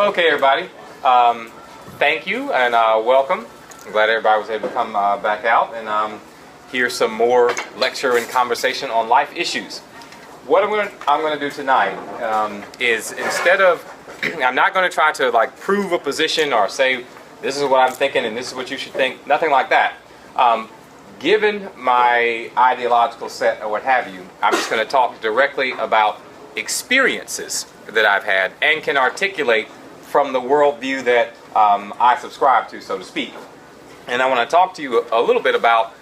Okay, everybody. Thank you and welcome. I'm glad everybody was able to come back out and hear some more lecture and conversation on life issues. What I'm going to do tonight is, instead of, I'm not going to try to like prove a position or say this is what I'm thinking and this is what you should think. Nothing like that. Given my ideological set or what have you, I'm just going to talk directly about experiences that I've had and can articulate from the worldview that I subscribe to, so to speak. And I want to talk to you a little bit about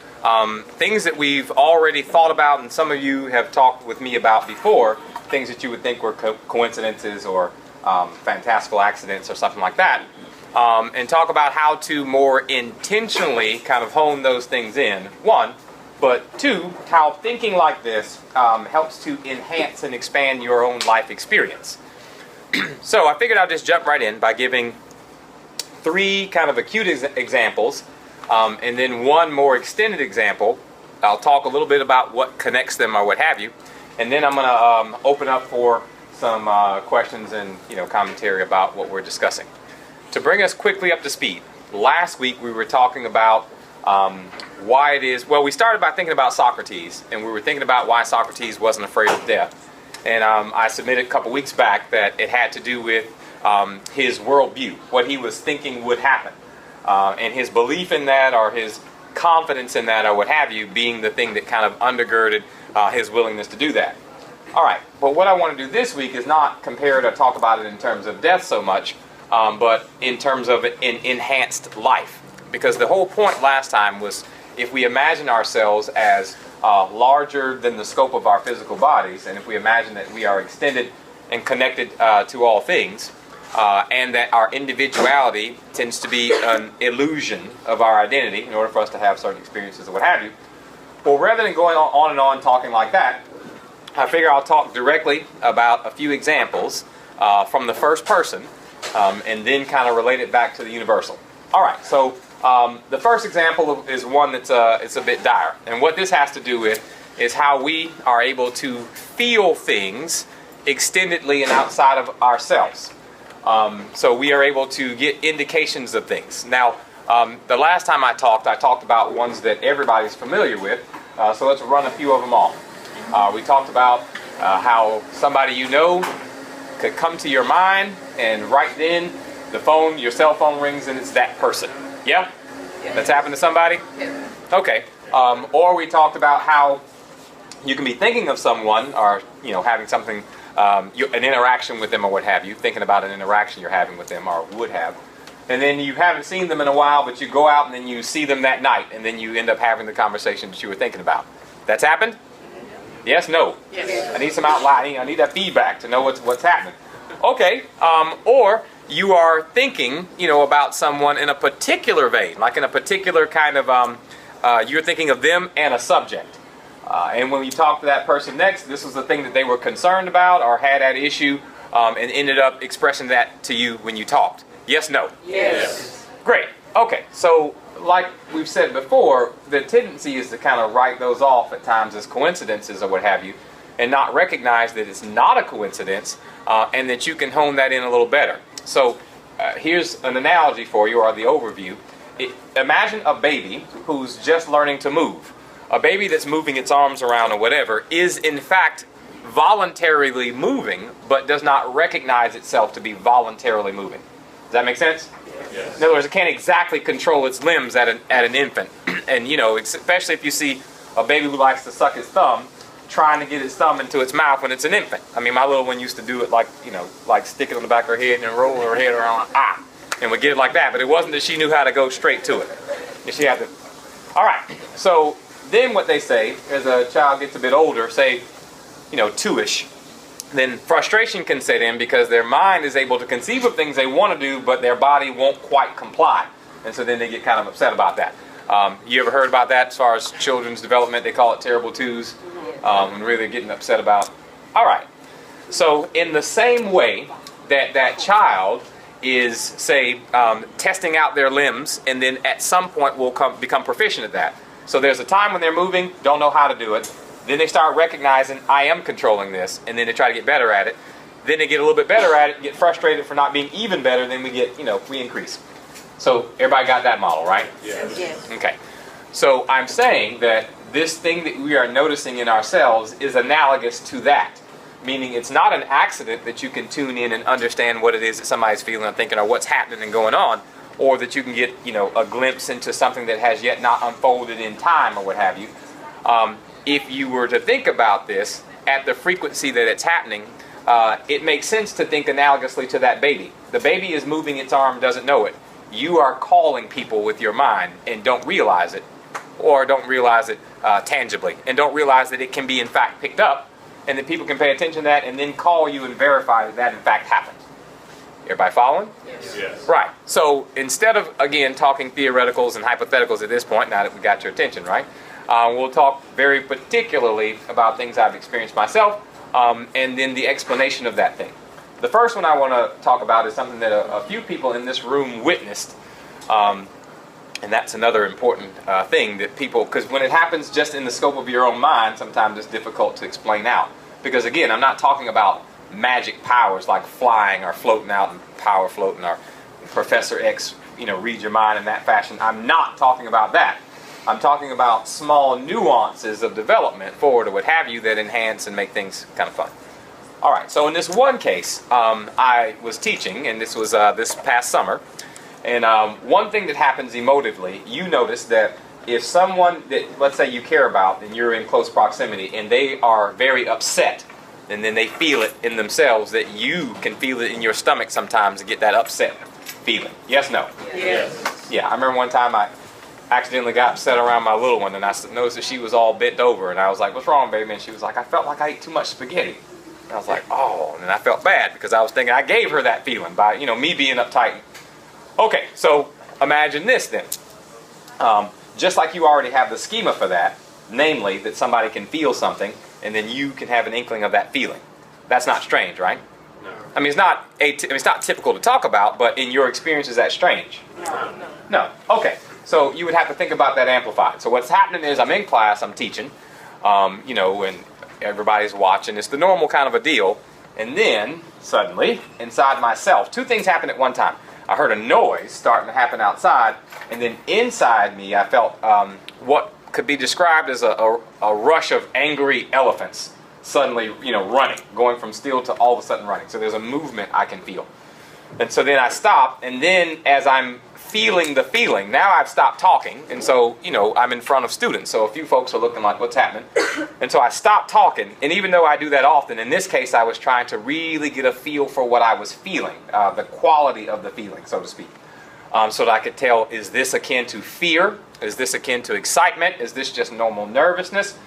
things that we've already thought about, and some of you have talked with me about before, things that you would think were coincidences or fantastical accidents or something like that, and talk about how to more intentionally kind of hone those things in, one, but two, how thinking like this helps to enhance and expand your own life experience. So I figured I'd just jump right in by giving three kind of acute examples, and then one more extended example. I'll talk a little bit about what connects them or what have you, and then I'm going to open up for some questions and commentary about what we're discussing. To bring us quickly up to speed, last week we were talking about why it is, well, we started by thinking about Socrates, and we were thinking about why Socrates wasn't afraid of death. And I submitted a couple weeks back that it had to do with his worldview, what he was thinking would happen, and his belief in that, or his confidence in that, or what have you, being the thing that kind of undergirded his willingness to do that. All right, but what I want to do this week is not compare it or talk about it in terms of death so much, but in terms of an enhanced life. Because the whole point last time was, if we imagine ourselves as larger than the scope of our physical bodies, and if we imagine that we are extended and connected to all things, and that our individuality tends to be an illusion of our identity in order for us to have certain experiences or what have you, well, rather than going on and on talking like that, I figure I'll talk directly about a few examples from the first person, and then kind of relate it back to the universal. All right, so the first example is one that's it's a bit dire, and what this has to do with is how we are able to feel things extendedly and outside of ourselves. So we are able to get indications of things. Now, the last time I talked about ones that everybody's familiar with, so let's run a few of them off. We talked about how somebody you know could come to your mind, and right then your cell phone rings and it's that person. Yeah? That's happened to somebody? Yeah. Okay. Or we talked about how you can be thinking of someone, or having something, an interaction with them or what have you, thinking about an interaction you're having with them or would have, and then you haven't seen them in a while, but you go out and then you see them that night, and then you end up having the conversation that you were thinking about. That's happened? Yes? No? Yes. I need some outline. I need that feedback to know what's happening. Okay. Or you are thinking, about someone in a particular vein, like in a particular kind of, you're thinking of them and a subject. And when you talk to that person next, this was the thing that they were concerned about or had at issue, and ended up expressing that to you when you talked. Yes, no? Yes. Great. Okay. So, like we've said before, the tendency is to kind of write those off at times as coincidences or what have you, and not recognize that it's not a coincidence, and that you can hone that in a little better. So here's an analogy for you, or the overview. Imagine a baby who's just learning to move. A baby that's moving its arms around or whatever is in fact voluntarily moving, but does not recognize itself to be voluntarily moving. Does that make sense? Yes. In other words, it can't exactly control its limbs at an infant. And especially if you see a baby who likes to suck his thumb, trying to get its thumb into its mouth when it's an infant. I mean, my little one used to do it like stick it on the back of her head and then roll her head around, and would get it like that. But it wasn't that she knew how to go straight to it. She had to. All right. So then what they say, as a child gets a bit older, say, 2-ish, then frustration can set in because their mind is able to conceive of things they want to do, but their body won't quite comply. And so then they get kind of upset about that. You ever heard about that as far as children's development? They call it terrible twos. And really getting upset about. All right. So in the same way that child is, say, testing out their limbs, and then at some point will become proficient at that. So there's a time when they're moving, don't know how to do it. Then they start recognizing, I am controlling this, and then they try to get better at it. then they get a little bit better at it, get frustrated for not being even better, then we get, we increase. So everybody got that model, right? Yes. Yes. Okay. So I'm saying that this thing that we are noticing in ourselves is analogous to that. Meaning it's not an accident that you can tune in and understand what it is that somebody's feeling and thinking or what's happening and going on, or that you can get, a glimpse into something that has yet not unfolded in time or what have you. If you were to think about this at the frequency that it's happening, it makes sense to think analogously to that baby. The baby is moving its arm, doesn't know it. You are calling people with your mind and don't realize it, or don't realize it tangibly, and don't realize that it can be in fact picked up, and that people can pay attention to that and then call you and verify that that in fact happened. Everybody following? Yes. Yes. Right. So instead of, again, talking theoreticals and hypotheticals at this point, now that we got your attention, right, we'll talk very particularly about things I've experienced myself, and then the explanation of that thing. The first one I want to talk about is something that a few people in this room witnessed, and that's another important thing that people, because when it happens just in the scope of your own mind, sometimes it's difficult to explain out. Because again, I'm not talking about magic powers like flying or floating out and power floating or Professor X, read your mind in that fashion. I'm not talking about that. I'm talking about small nuances of development forward or what have you that enhance and make things kind of fun. All right, so in this one case, I was teaching, and this was this past summer. And one thing that happens emotively, you notice that if someone that, let's say you care about, and you're in close proximity, and they are very upset, and then they feel it in themselves, that you can feel it in your stomach sometimes and get that upset feeling. Yes, no? Yes. Yeah, I remember one time I accidentally got upset around my little one, and I noticed that she was all bent over, and I was like, "What's wrong, baby?" And she was like, "I felt like I ate too much spaghetti." And I was like, "Oh," and I felt bad because I was thinking I gave her that feeling by, me being uptight. Okay, so imagine this then. Just like you already have the schema for that, namely that somebody can feel something and then you can have an inkling of that feeling. That's not strange, right? No. I mean, it's not typical to talk about, but in your experience, is that strange? No. No. Okay. So you would have to think about that amplified. So what's happening is I'm in class, I'm teaching, and everybody's watching. It's the normal kind of a deal. And then, suddenly, inside myself, two things happen at one time. I heard a noise starting to happen outside, and then inside me I felt what could be described as a rush of angry elephants suddenly, running, going from still to all of a sudden running. So there's a movement I can feel. And so then I stop, and then as I'm feeling the feeling, now I've stopped talking, and so, I'm in front of students, so a few folks are looking like, what's happening? And so I stopped talking, and even though I do that often, in this case I was trying to really get a feel for what I was feeling, the quality of the feeling, so to speak. So that I could tell, is this akin to fear? Is this akin to excitement? Is this just normal nervousness?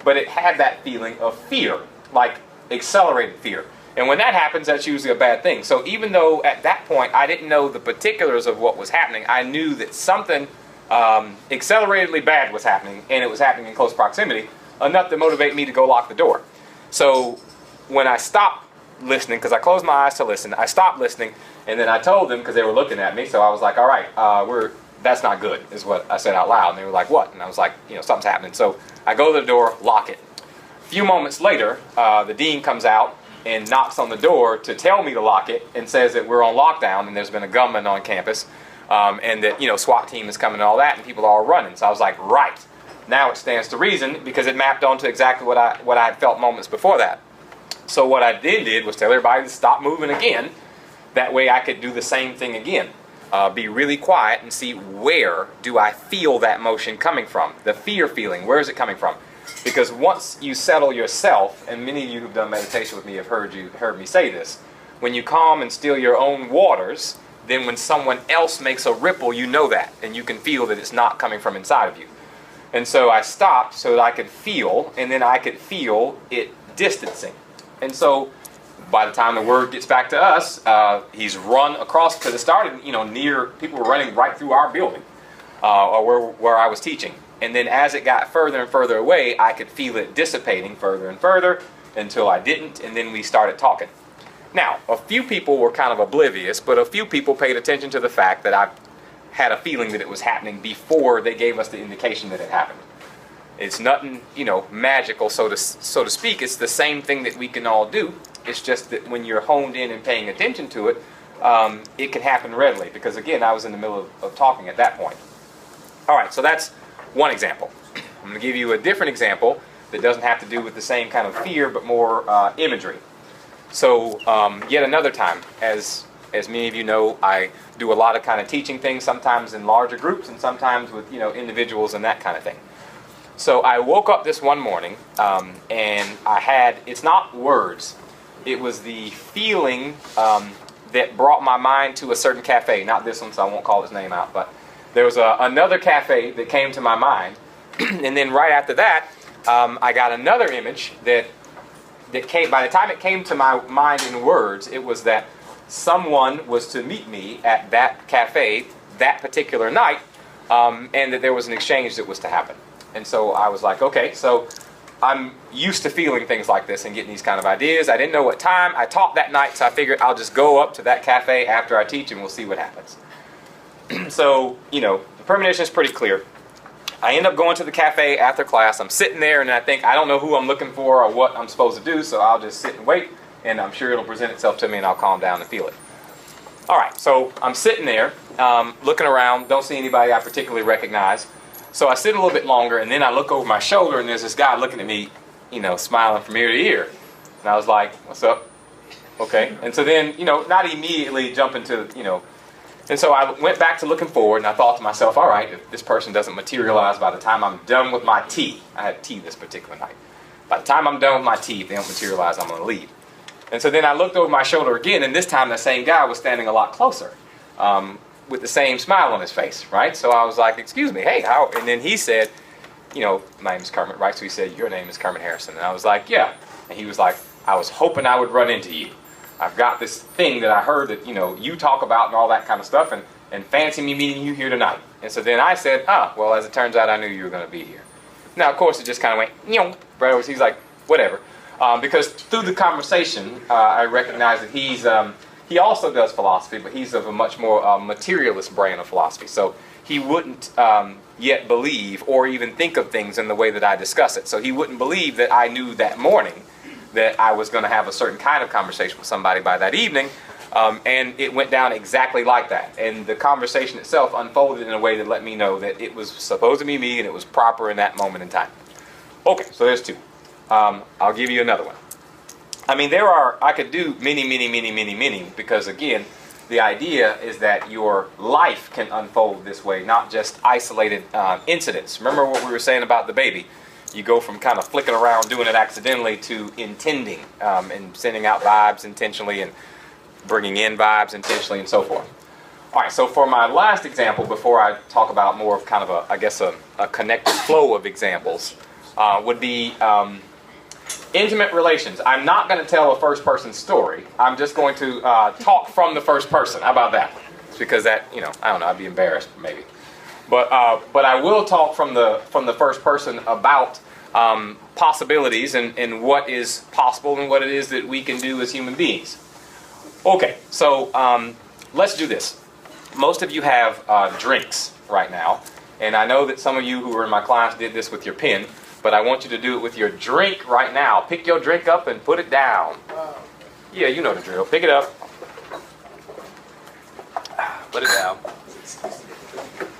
But it had that feeling of fear, like accelerated fear. And when that happens, that's usually a bad thing. So even though at that point I didn't know the particulars of what was happening, I knew that something acceleratedly bad was happening, and it was happening in close proximity, enough to motivate me to go lock the door. So when I stopped listening, because I closed my eyes to listen, I stopped listening, and then I told them, because they were looking at me, so I was like, all right, that's not good, is what I said out loud. And they were like, what? And I was like, something's happening. So I go to the door, lock it. A few moments later, the dean comes out and knocks on the door to tell me to lock it, and says that we're on lockdown and there's been a gunman on campus, and that SWAT team is coming and all that, and people are all running. So I was like, right, now it stands to reason, because it mapped onto exactly what I had felt moments before that. So what I then did was tell everybody to stop moving again. That way I could do the same thing again. Be really quiet and see, where do I feel that motion coming from? The fear feeling, where is it coming from? Because once you settle yourself, and many of you who've done meditation with me have heard me say this, when you calm and still your own waters, then when someone else makes a ripple, you know that, and you can feel that it's not coming from inside of you. And so I stopped so that I could feel, and then I could feel it distancing. And so by the time the word gets back to us, he's run across, because it started, near, people were running right through our building, or where I was teaching. And then as it got further and further away, I could feel it dissipating further and further until I didn't, and then we started talking. Now, a few people were kind of oblivious, but a few people paid attention to the fact that I had a feeling that it was happening before they gave us the indication that it happened. It's nothing, magical, so to speak. It's the same thing that we can all do. It's just that when you're honed in and paying attention to it, it can happen readily. Because again, I was in the middle of talking at that point. All right, so that's one example. I'm going to give you a different example that doesn't have to do with the same kind of fear, but more imagery. So yet another time, as many of you know, I do a lot of kind of teaching things, sometimes in larger groups and sometimes with individuals and that kind of thing. So I woke up this one morning and I had, it's not words, it was the feeling that brought my mind to a certain cafe. Not this one, so I won't call its name out, but there was another cafe that came to my mind. And then right after that, I got another image that came, by the time it came to my mind in words, it was that someone was to meet me at that cafe that particular night, and that there was an exchange that was to happen. And so I was like, okay, so I'm used to feeling things like this and getting these kind of ideas. I didn't know what time. I taught that night, so I figured I'll just go up to that cafe after I teach and we'll see what happens. So, the premonition is pretty clear. I end up going to the cafe after class. I'm sitting there and I think, I don't know who I'm looking for or what I'm supposed to do, so I'll just sit and wait, and I'm sure it'll present itself to me and I'll calm down and feel it. All right, so I'm sitting there, looking around, don't see anybody I particularly recognize. So I sit a little bit longer, and then I look over my shoulder, and there's this guy looking at me, smiling from ear to ear. And I was like, what's up? Okay. And so then, not immediately jump into, And so I went back to looking forward, and I thought to myself, all right, if this person doesn't materialize by the time I'm done with my tea, I had tea this particular night. By the time I'm done with my tea, if they don't materialize, I'm going to leave. And so then I looked over my shoulder again, and this time the same guy was standing a lot closer. With the same smile on his face, right? So I was like, excuse me, hey, how? And then he said, my name is Kermit, right? So he said, your name is Kermit Harrison. And I was like, yeah. And he was like, I was hoping I would run into you. I've got this thing that I heard that, you talk about and all that kind of stuff, and fancy me meeting you here tonight. And so then I said, well, as it turns out, I knew you were going to be here. Now, of course, it just kind of went, right over. He's like, whatever. Because through the conversation, I recognized that he also does philosophy, but he's of a much more materialist brand of philosophy. So he wouldn't yet believe or even think of things in the way that I discuss it. So he wouldn't believe that I knew that morning that I was going to have a certain kind of conversation with somebody by that evening. And it went down exactly like that. And the conversation itself unfolded in a way that let me know that it was supposed to be me and it was proper in that moment in time. Okay, so there's two. I'll give you another one. I could do many, because again, the idea is that your life can unfold this way, not just isolated incidents. Remember what we were saying about the baby. You go from kind of flicking around, doing it accidentally, to intending and sending out vibes intentionally and bringing in vibes intentionally and so forth. All right, so for my last example, before I talk about more of kind of a connected flow of examples, would be intimate relations. I'm not going to tell a first-person story. I'm just going to talk from the first person. How about that? It's because that, I don't know, I'd be embarrassed maybe. But I will talk from the first person about possibilities and what is possible and what it is that we can do as human beings. Okay, so let's do this. Most of you have drinks right now, and I know that some of you who were in my class did this with your pen. But I want you to do it with your drink right now. Pick your drink up and put it down. Yeah, you know the drill. Pick it up. Put it down.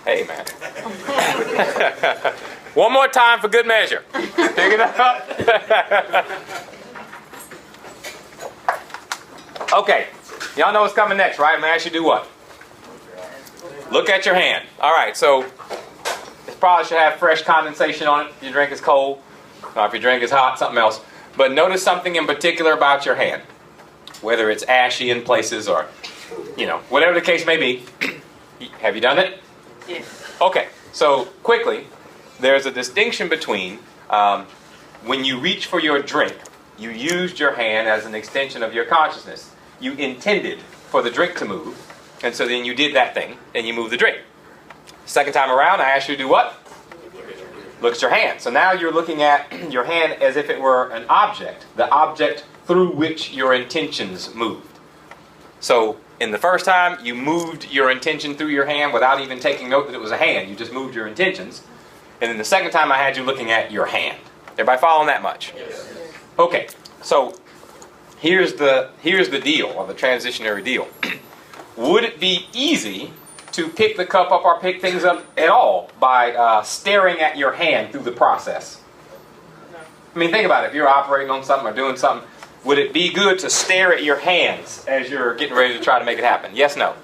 Hey, man. One more time for good measure. Pick it up. Okay. Y'all know what's coming next, right? I'm going to ask you to do what? Look at your hand. All right, so probably should have fresh condensation on it if your drink is cold, or if your drink is hot, something else. But notice something in particular about your hand, whether it's ashy in places or, whatever the case may be. Have you done it? Yes. Okay, so quickly, there's a distinction between when you reach for your drink, you used your hand as an extension of your consciousness. You intended for the drink to move, and so then you did that thing, and you moved the drink. Second time around, I asked you to do what? Look at your hand. So now you're looking at your hand as if it were an object, the object through which your intentions moved. So in the first time, you moved your intention through your hand without even taking note that it was a hand. You just moved your intentions. And then the second time, I had you looking at your hand. Everybody following that much? Yes. Okay, so here's the deal, or the transitionary deal. Would it be easy to pick the cup up or pick things up at all by staring at your hand through the process? I mean, think about it. If you're operating on something or doing something, would it be good to stare at your hands as you're getting ready to try to make it happen? Yes, no?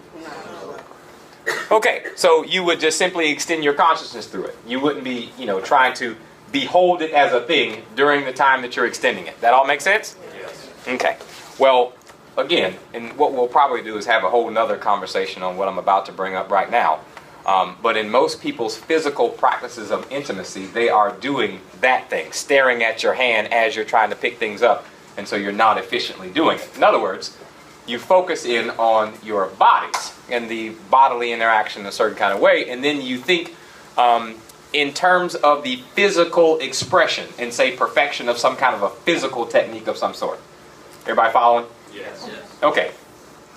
Okay, so you would just simply extend your consciousness through it. You wouldn't be, trying to behold it as a thing during the time that you're extending it. That all make sense? Yes. Okay. Well, again, and what we'll probably do is have a whole nother conversation on what I'm about to bring up right now. But in most people's physical practices of intimacy, they are doing that thing, staring at your hand as you're trying to pick things up, and so you're not efficiently doing it. In other words, you focus in on your bodies and the bodily interaction in a certain kind of way, and then you think in terms of the physical expression and say perfection of some kind of a physical technique of some sort. Everybody following? Yes. Okay.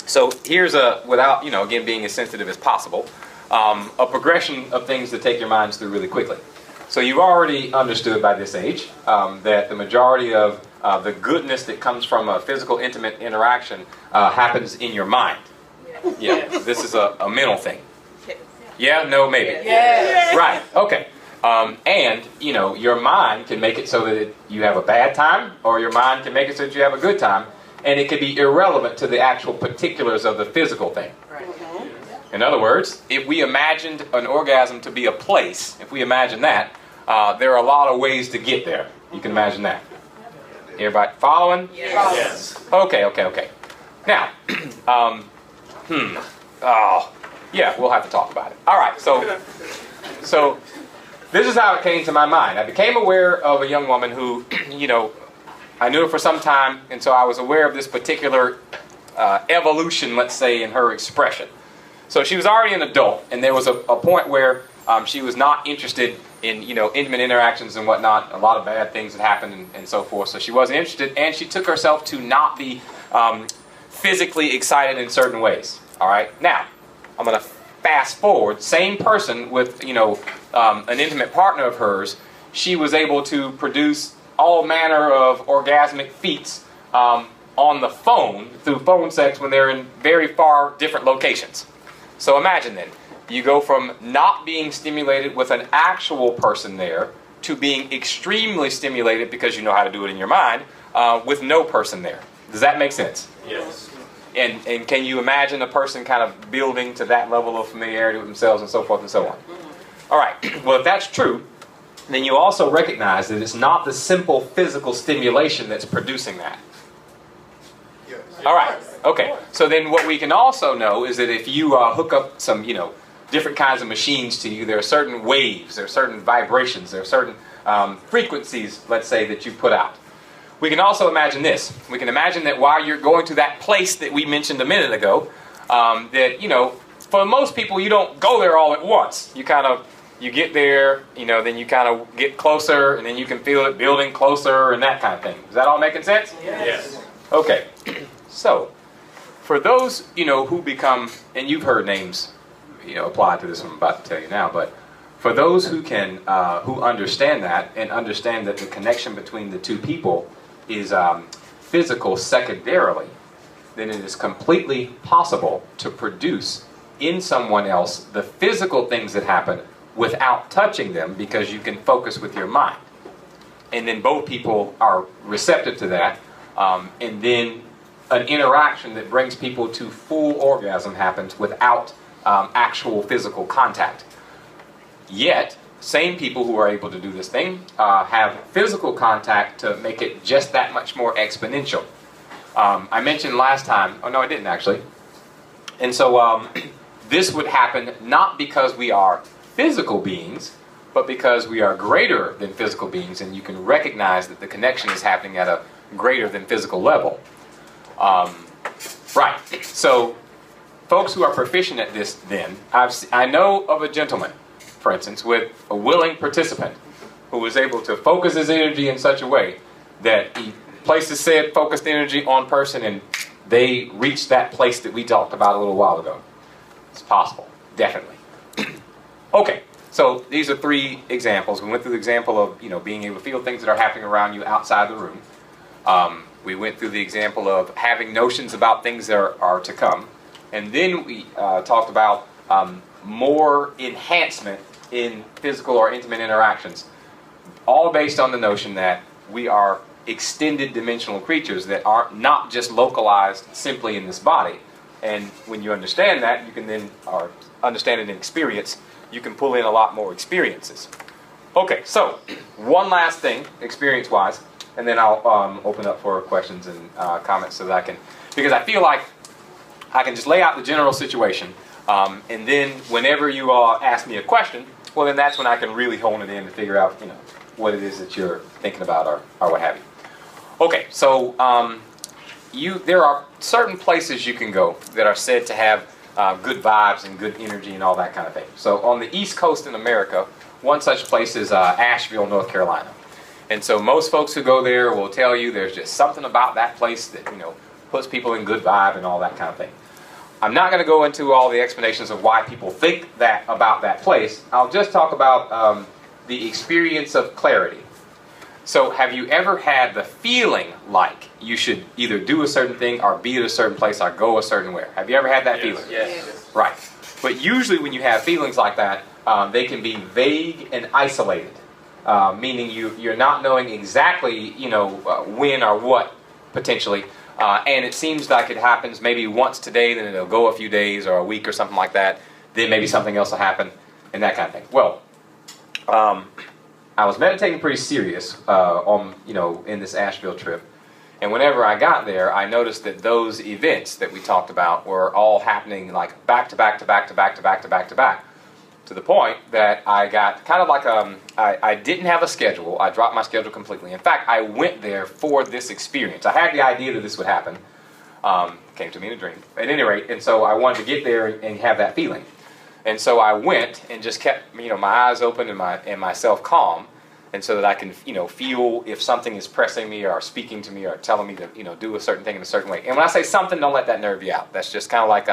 So here's without, again, being as sensitive as possible, a progression of things to take your minds through really quickly. So you've already understood by this age that the majority of the goodness that comes from a physical, intimate interaction happens in your mind. Yeah, this is a mental thing. Yeah, no, maybe. Yes. Right, okay. And, your mind can make it so that you have a bad time, or your mind can make it so that you have a good time, and it can be irrelevant to the actual particulars of the physical thing. Right. In other words, if we imagined an orgasm to be a place, if we imagine that, there are a lot of ways to get there. You can imagine that. Everybody following? Yes. Okay. Now, yeah, we'll have to talk about it. All right, so this is how it came to my mind. I became aware of a young woman who, I knew her for some time, and so I was aware of this particular evolution, let's say, in her expression. So she was already an adult, and there was a point where she was not interested in, intimate interactions and whatnot. A lot of bad things had happened and so forth, so she wasn't interested, and she took herself to not be physically excited in certain ways. All right? Now, I'm going to fast forward. Same person with, an intimate partner of hers, she was able to produce all manner of orgasmic feats on the phone, through phone sex, when they're in very far different locations. So imagine then, you go from not being stimulated with an actual person there to being extremely stimulated because you know how to do it in your mind with no person there. Does that make sense? Yes. And can you imagine a person kind of building to that level of familiarity with themselves and so forth and so on? All right. Well, if that's true, then you also recognize that it's not the simple physical stimulation that's producing that. Yes. All right. Okay. So then what we can also know is that if you hook up some, different kinds of machines to you, there are certain waves, there are certain vibrations, there are certain frequencies, let's say, that you put out. We can also imagine this. We can imagine that while you're going to that place that we mentioned a minute ago, that, for most people, you don't go there all at once. You get there, then you kind of get closer, and then you can feel it building closer and that kind of thing. Is that all making sense? Yes. Okay. So, for those, who become, and you've heard names, applied to this I'm about to tell you now, but for those who can, who understand that, and understand that the connection between the two people is physical secondarily, then it is completely possible to produce in someone else the physical things that happen without touching them, because you can focus with your mind. And then both people are receptive to that, and then an interaction that brings people to full orgasm happens without actual physical contact. Yet, same people who are able to do this thing have physical contact to make it just that much more exponential. I mentioned last time, oh no I didn't actually, and so this would happen not because we are physical beings, but because we are greater than physical beings, and you can recognize that the connection is happening at a greater than physical level. Right, so folks who are proficient at this then, I know of a gentleman, for instance, with a willing participant who was able to focus his energy in such a way that he places said focused energy on person and they reached that place that we talked about a little while ago. It's possible, definitely. Okay, so these are 3 examples. We went through the example of being able to feel things that are happening around you outside the room. We went through the example of having notions about things that are to come. And then we talked about more enhancement in physical or intimate interactions, all based on the notion that we are extended dimensional creatures that are not just localized simply in this body. And when you understand that, you can then, or understand it in experience, you can pull in a lot more experiences. Okay, so one last thing, experience-wise, and then I'll open up for questions and comments so that I can, because I feel like I can just lay out the general situation, and then whenever you ask me a question, well, then that's when I can really hone it in and figure out, what it is that you're thinking about or what have you. Okay, so there are certain places you can go that are said to have good vibes and good energy and all that kind of thing. So on the East Coast in America, one such place is Asheville, North Carolina. And so most folks who go there will tell you there's just something about that place that, puts people in good vibe and all that kind of thing. I'm not going to go into all the explanations of why people think that about that place. I'll just talk about the experience of clarity. So have you ever had the feeling like you should either do a certain thing or be at a certain place or go a certain way? Have you ever had that feeling? Yes. Right. But usually when you have feelings like that, they can be vague and isolated, meaning you're not knowing exactly, when or what, potentially. And it seems like it happens maybe once today, then it'll go a few days or a week or something like that. Then maybe something else will happen and that kind of thing. Well, I was meditating pretty serious in this Asheville trip. And whenever I got there, I noticed that those events that we talked about were all happening like back to back to back to back to back to back to back. To the point that I got kind of like I didn't have a schedule. I dropped my schedule completely. In fact, I went there for this experience. I had the idea that this would happen. Came to me in a dream. At any rate, and so I wanted to get there and have that feeling. And so I went and just kept my eyes open and myself calm, and so that I can feel if something is pressing me or speaking to me or telling me to do a certain thing in a certain way. And when I say something, don't let that nerve you out. That's just kind of like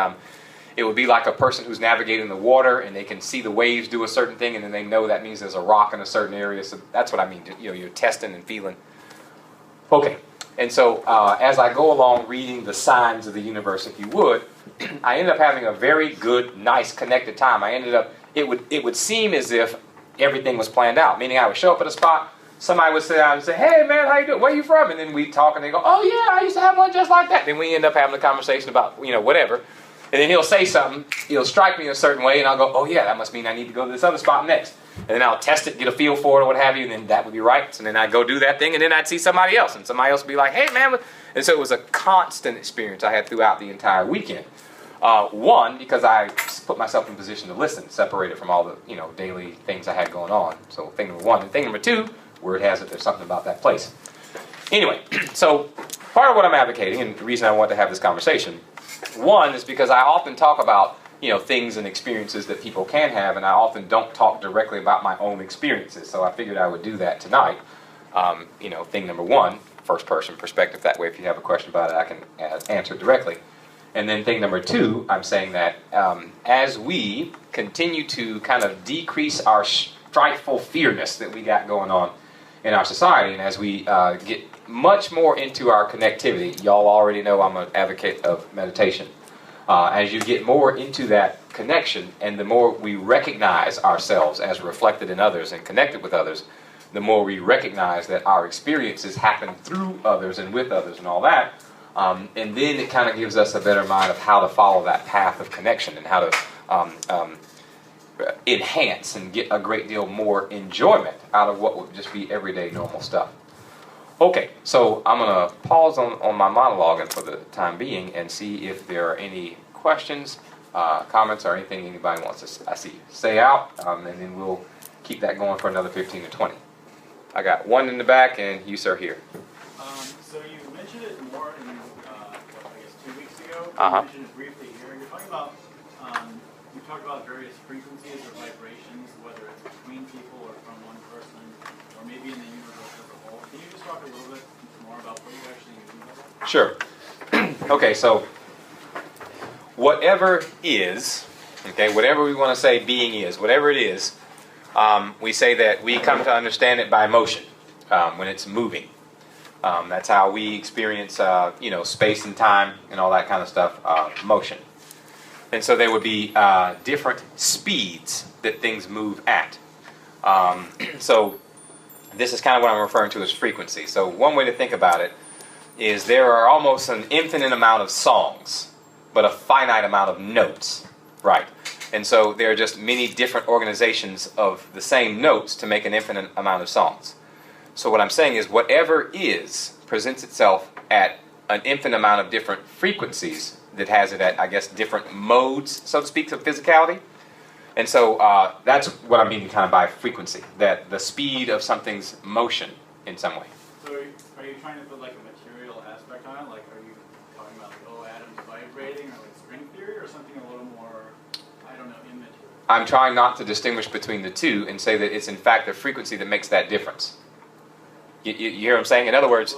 it would be like a person who's navigating the water and they can see the waves do a certain thing, and then they know that means there's a rock in a certain area. So that's what I mean. You're testing and feeling. Okay. And so as I go along reading the signs of the universe, if you would, I ended up having a very good, nice, connected time. It would seem as if everything was planned out, meaning I would show up at a spot, somebody would sit down and say, "Hey man, how you doing? Where you from?" And then we'd talk and they go, "Oh yeah, I used to have one just like that." Then we end up having a conversation about, whatever. And then he'll say something, he'll strike me in a certain way, and I'll go, "Oh yeah, that must mean I need to go to this other spot next." And then I'll test it, get a feel for it or what have you, and then that would be right. So then I'd go do that thing, and then I'd see somebody else, and somebody else would be like, "Hey man." And so it was a constant experience I had throughout the entire weekend. One, because I put myself in position to listen, separated from all the daily things I had going on. So thing number one. And thing number two, word has it there's something about that place. Anyway, so part of what I'm advocating, and the reason I want to have this conversation, one is because I often talk about things and experiences that people can have, and I often don't talk directly about my own experiences. So I figured I would do that tonight. Thing number one, first person perspective. That way, if you have a question about it, I can answer it directly. And then thing number two, I'm saying that as we continue to kind of decrease our strifeful fearness that we got going on in our society, and as we get much more into our connectivity, y'all already know I'm an advocate of meditation. As you get more into that connection, and the more we recognize ourselves as reflected in others and connected with others, the more we recognize that our experiences happen through others and with others and all that. And then it kind of gives us a better mind of how to follow that path of connection and how to enhance and get a great deal more enjoyment out of what would just be everyday normal stuff. Okay, so I'm going to pause on my monologue for the time being and see if there are any questions, comments, or anything anybody wants to say out, and then we'll keep that going for another 15 to 20. I got one in the back, and you, sir, here. So you mentioned it more in, I guess 2 weeks ago. Uh-huh. You mentioned it briefly here. You're talking about, you talked about various frequencies or vibrations, whether it's between people or from one person, or maybe in the universe as a whole. Can you just talk a little bit more about what you actually mean by that? Sure. Okay, so whatever is, whatever we want to say being is, whatever it is, we say that we come to understand it by motion, when it's moving. That's how we experience, space and time and all that kind of stuff, motion. And so there would be different speeds that things move at. So this is kind of what I'm referring to as frequency. So one way to think about it is there are almost an infinite amount of songs, but a finite amount of notes, right? And so there are just many different organizations of the same notes to make an infinite amount of songs. So what I'm saying is whatever is presents itself at an infinite amount of different frequencies that has it at, I guess, different modes, so to speak, of physicality. And so that's what I'm meaning kind of by frequency, that the speed of something's motion in some way. So are you trying to put like a material aspect on it? Like are you talking about like, atoms vibrating or like string theory or something a little more, I don't know, immaterial? I'm trying not to distinguish between the two and say that it's in fact the frequency that makes that difference. You hear what I'm saying? In other words,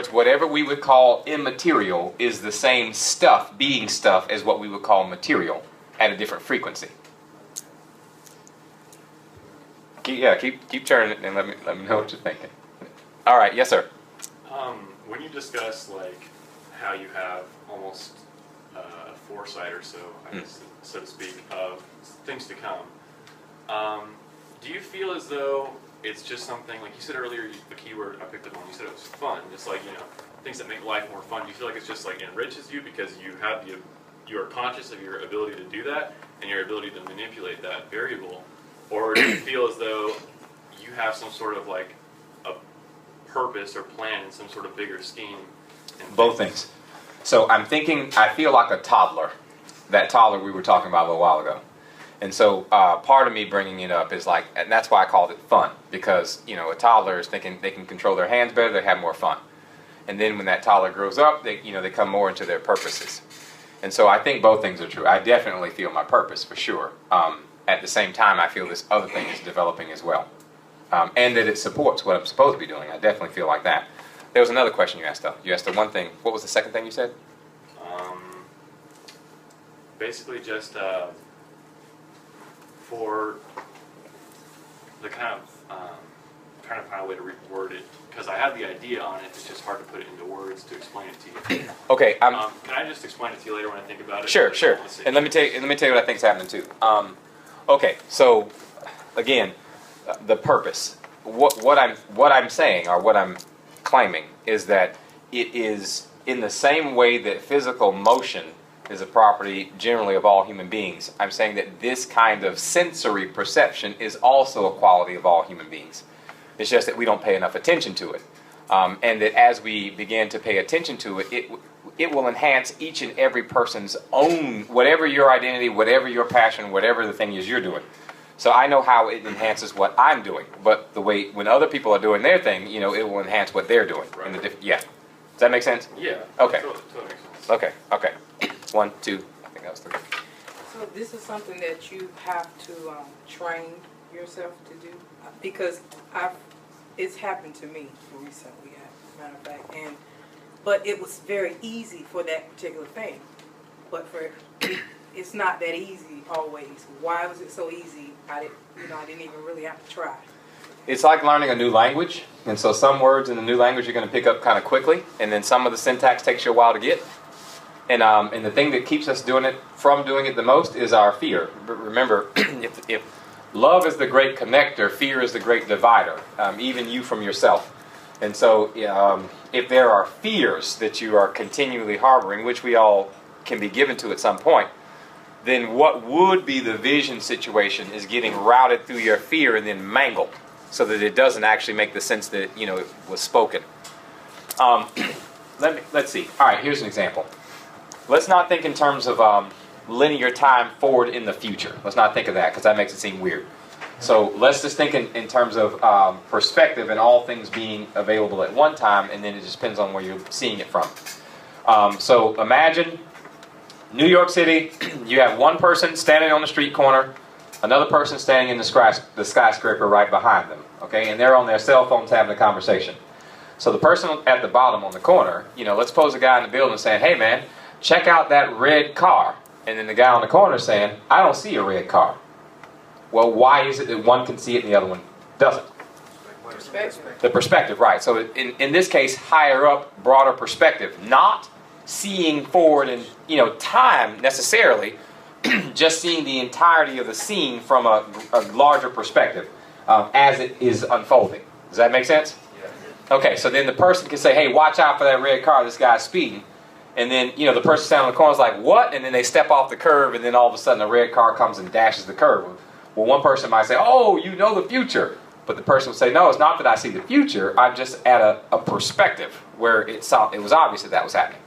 whatever we would call immaterial is the same stuff, being stuff, as what we would call material at a different frequency. Keep turning it and let me know what you're thinking. All right, yes, sir. When you discuss like how you have almost foresight or so, I guess, so to speak, of things to come, do you feel as though it's just something, like you said earlier, the keyword I picked up on, you said it was fun, just like, things that make life more fun. Do you feel like it's just like enriches you because you are conscious of your ability to do that and your ability to manipulate that variable? Or do you feel as though you have some sort of like a purpose or plan in some sort of bigger scheme? Both things. So I feel like a toddler, that toddler we were talking about a little while ago. And so part of me bringing it up is like, and that's why I called it fun, because, a toddler is thinking they can control their hands better, they have more fun. And then when that toddler grows up, they come more into their purposes. And so I think both things are true. I definitely feel my purpose for sure. At the same time, I feel this other thing is developing as well. And that it supports what I'm supposed to be doing. I definitely feel like that. There was another question you asked, though. You asked the one thing. What was the second thing you said? Basically just for the kind of, trying to find a way to reword it, because I have the idea on it, it's just hard to put it into words to explain it to you. Okay. Can I just explain it to you later when I think about it? Sure. And let me tell you what I think is happening too. Okay, so again, the purpose. What I'm saying, or what I'm claiming, is that it is in the same way that physical motion is a property generally of all human beings. I'm saying that this kind of sensory perception is also a quality of all human beings. It's just that we don't pay enough attention to it. And that as we begin to pay attention to it, it will enhance each and every person's own, whatever your identity, whatever your passion, whatever the thing is you're doing. So I know how it enhances what I'm doing, but the way when other people are doing their thing, it will enhance what they're doing. Right. Yeah. Does that make sense? Yeah. Okay. Totally makes sense. Okay. 1, 2, I think that was 3. So this is something that you have to train yourself to do, because it's happened to me recently, as a matter of fact, but it was very easy for that particular thing. But it's not that easy always. Why was it so easy? I didn't even really have to try. It's like learning a new language, and so some words in the new language you're going to pick up kind of quickly, and then some of the syntax takes you a while to get. And the thing that keeps us doing it the most is our fear. But remember, if love is the great connector, fear is the great divider, even you from yourself. And so if there are fears that you are continually harboring, which we all can be given to at some point, then what would be the vision situation is getting routed through your fear and then mangled so that it doesn't actually make the sense that it was spoken. Let's see. All right, here's an example. Let's not think in terms of linear time forward in the future. Let's not think of that, because that makes it seem weird. So let's just think in terms of perspective and all things being available at one time, and then it just depends on where you're seeing it from. So imagine New York City, you have one person standing on the street corner, another person standing in the skyscraper right behind them, okay? And they're on their cell phones having a conversation. So the person at the bottom on the corner, let's suppose a guy in the building saying, "Hey man, check out that red car." And then the guy on the corner saying, "I don't see a red car." Well, why is it that one can see it and the other one doesn't? Perspective. The perspective, right. So in this case, higher up, broader perspective. Not seeing forward in time necessarily, just seeing the entirety of the scene from a larger perspective as it is unfolding. Does that make sense? Yeah. Okay, so then the person can say, hey, watch out for that red car, this guy's speeding. And then, the person standing on the corner is like, what? And then they step off the curb, and then all of a sudden a red car comes and dashes the curb. Well, one person might say, oh, you know the future. But the person would say, no, it's not that I see the future. I'm just at a perspective where it was obvious that was happening.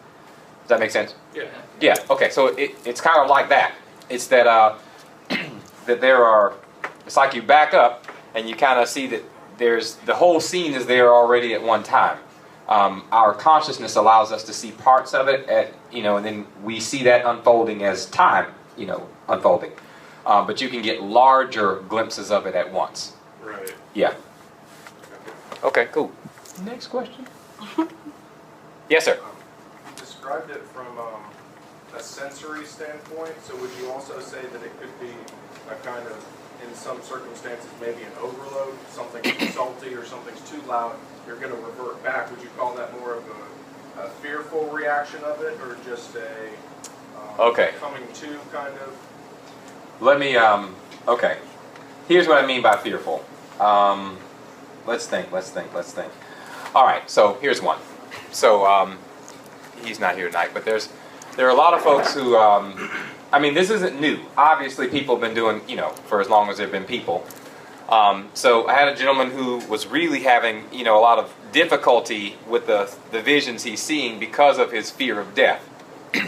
Does that make sense? Yeah. Yeah, okay, so it's kind of like that. It's that it's like you back up and you kind of see that the whole scene is there already at one time. Our consciousness allows us to see parts of it and then we see that unfolding as time, unfolding. But you can get larger glimpses of it at once. Right. Yeah. Okay, cool. Next question. Yes, sir. You described it from a sensory standpoint, so would you also say that it could be a kind of, in some circumstances, maybe an overload, something's too salty or something's too loud, you're going to revert back? Would you call that more of a fearful reaction of it, or just a Okay. coming to kind of? Let me, okay. Here's what I mean by fearful. Let's think. All right, so here's one. So, he's not here tonight, but there are a lot of folks who, this isn't new. Obviously, people have been doing, for as long as there have been people. So I had a gentleman who was really having, a lot of difficulty with the visions he's seeing because of his fear of death.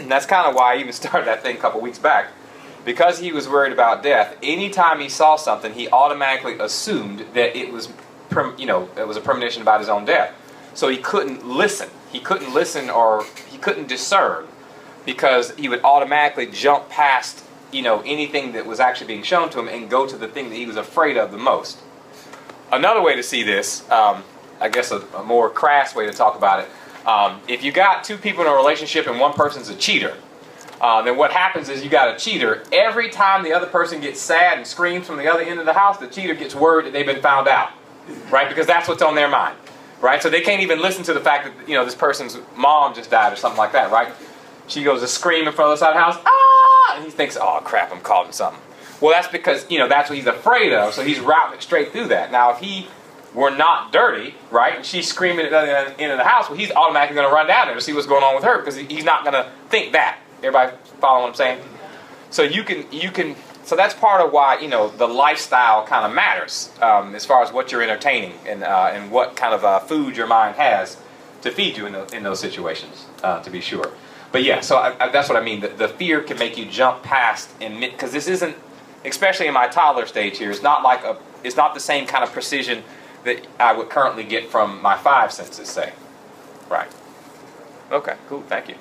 That's kind of why I even started that thing a couple weeks back. Because he was worried about death, anytime he saw something, he automatically assumed that it was, it was a premonition about his own death. So he couldn't listen. He couldn't listen, or he couldn't discern, because he would automatically jump past, anything that was actually being shown to him and go to the thing that he was afraid of the most. Another way to see this, I guess a more crass way to talk about it, if you got two people in a relationship and one person's a cheater, then what happens is you got a cheater. Every time the other person gets sad and screams from the other end of the house, the cheater gets word that they've been found out, right? Because that's what's on their mind, right? So they can't even listen to the fact that, this person's mom just died or something like that, right? She goes to scream in front of the side of the house, ah! And he thinks, oh crap, I'm calling something. Well, that's because, that's what he's afraid of, so he's routing it straight through that. Now, if he were not dirty, right, and she's screaming at the other end of the house, well, he's automatically going to run down there to see what's going on with her, because he's not going to think that. Everybody follow what I'm saying? So so that's part of why, the lifestyle kind of matters, as far as what you're entertaining and what kind of food your mind has to feed you in those situations, to be sure. But yeah, so that's what I mean. The fear can make you jump past, because this isn't, especially in my toddler stage here, it's not the same kind of precision that I would currently get from my 5 senses, say. Right. Okay, cool, thank you.